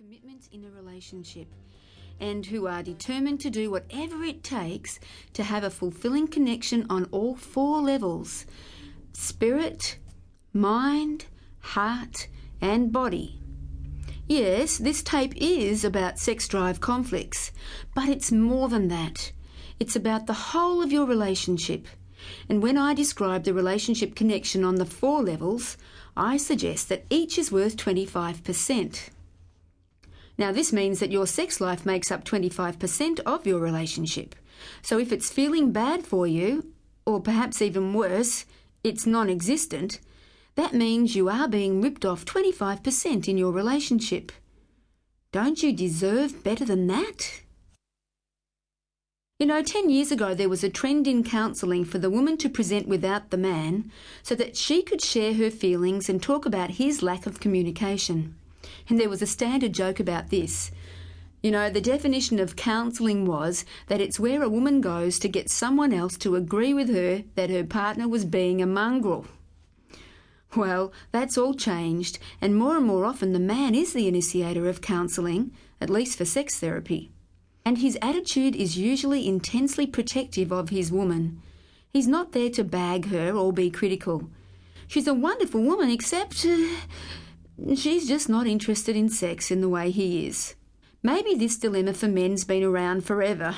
commitment in a relationship and who are determined to do whatever it takes to have a fulfilling connection on all four levels: spirit, mind, heart and body. Yes, this tape is about sex drive conflicts, but it's more than that. It's about the whole of your relationship. And when I describe the relationship connection on the four levels, I suggest that each is worth 25%. Now, this means that your sex life makes up 25% of your relationship. So if it's feeling bad for you, or perhaps even worse, it's non-existent, that means you are being ripped off 25% in your relationship. Don't you deserve better than that? 10 years ago there was a trend in counselling for the woman to present without the man so that she could share her feelings and talk about his lack of communication. And there was a standard joke about this. The definition of counselling was that it's where a woman goes to get someone else to agree with her that her partner was being a mongrel. Well, that's all changed, and more often the man is the initiator of counselling, at least for sex therapy. And his attitude is usually intensely protective of his woman. He's not there to bag her or be critical. She's a wonderful woman, except she's just not interested in sex in the way he is. Maybe this dilemma for men's been around forever.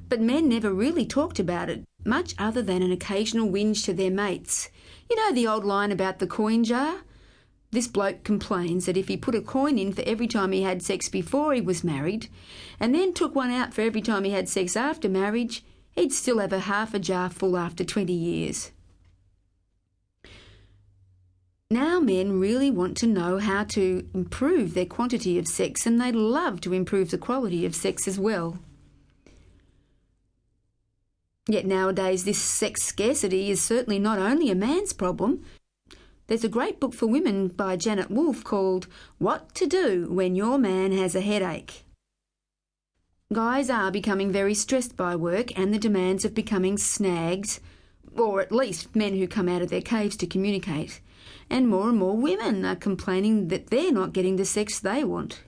But men never really talked about it, much other than an occasional whinge to their mates. The old line about the coin jar? This bloke complains that if he put a coin in for every time he had sex before he was married, and then took one out for every time he had sex after marriage, he'd still have half a jar full after 20 years. Now men really want to know how to improve their quantity of sex, and they'd love to improve the quality of sex as well. Yet nowadays this sex scarcity is certainly not only a man's problem. There's a great book for women by Janet Wolfe called What to Do When Your Man Has a Headache. Guys are becoming very stressed by work and the demands of becoming snags, or at least men who come out of their caves to communicate. And more women are complaining that they're not getting the sex they want.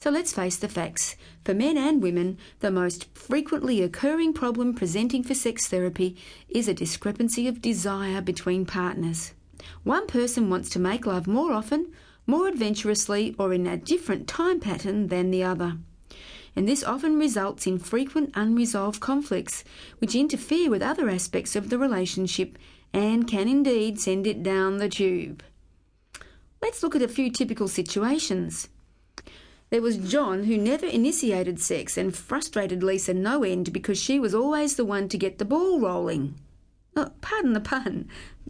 So let's face the facts. For men and women, the most frequently occurring problem presenting for sex therapy is a discrepancy of desire between partners. One person wants to make love more often, more adventurously, or in a different time pattern than the other. And this often results in frequent unresolved conflicts, which interfere with other aspects of the relationship and can indeed send it down the tube. Let's look at a few typical situations. There was John, who never initiated sex and frustrated Lisa no end because she was always the one to get the ball rolling. Oh, pardon the pun,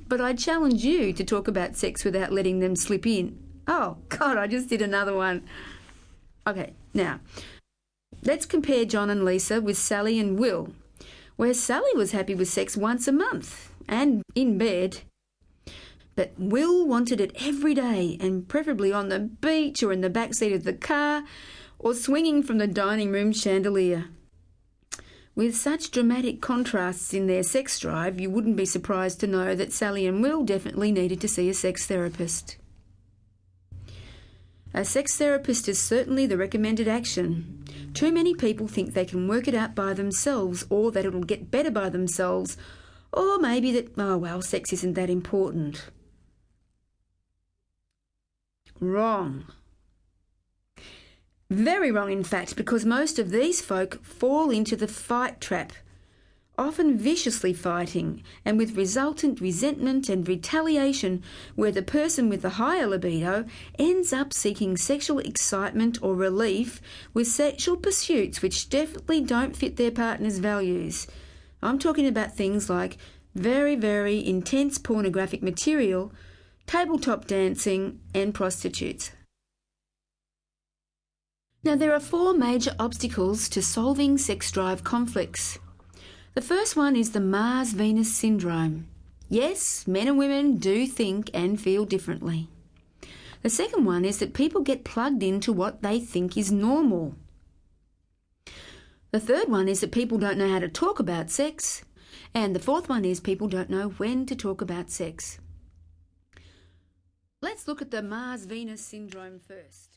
but I challenge you to talk about sex without letting them slip in. Oh, God, I just did another one. Okay, now, let's compare John and Lisa with Sally and Will, where Sally was happy with sex once a month and in bed. But Will wanted it every day, and preferably on the beach or in the back seat of the car or swinging from the dining room chandelier. With such dramatic contrasts in their sex drive, you wouldn't be surprised to know that Sally and Will definitely needed to see a sex therapist. A sex therapist is certainly the recommended action. Too many people think they can work it out by themselves, or that it'll get better by themselves, or maybe that, sex isn't that important. Wrong. Very wrong, in fact, because most of these folk fall into the fight trap, often viciously fighting, and with resultant resentment and retaliation, where the person with the higher libido ends up seeking sexual excitement or relief with sexual pursuits which definitely don't fit their partner's values. I'm talking about things like very intense pornographic material, tabletop dancing, and prostitutes. Now, there are 4 major obstacles to solving sex drive conflicts. The first one is the Mars-Venus syndrome. Yes, men and women do think and feel differently. The second one is that people get plugged into what they think is normal. The third one is that people don't know how to talk about sex. And the fourth one is people don't know when to talk about sex. Let's look at the Mars-Venus syndrome first.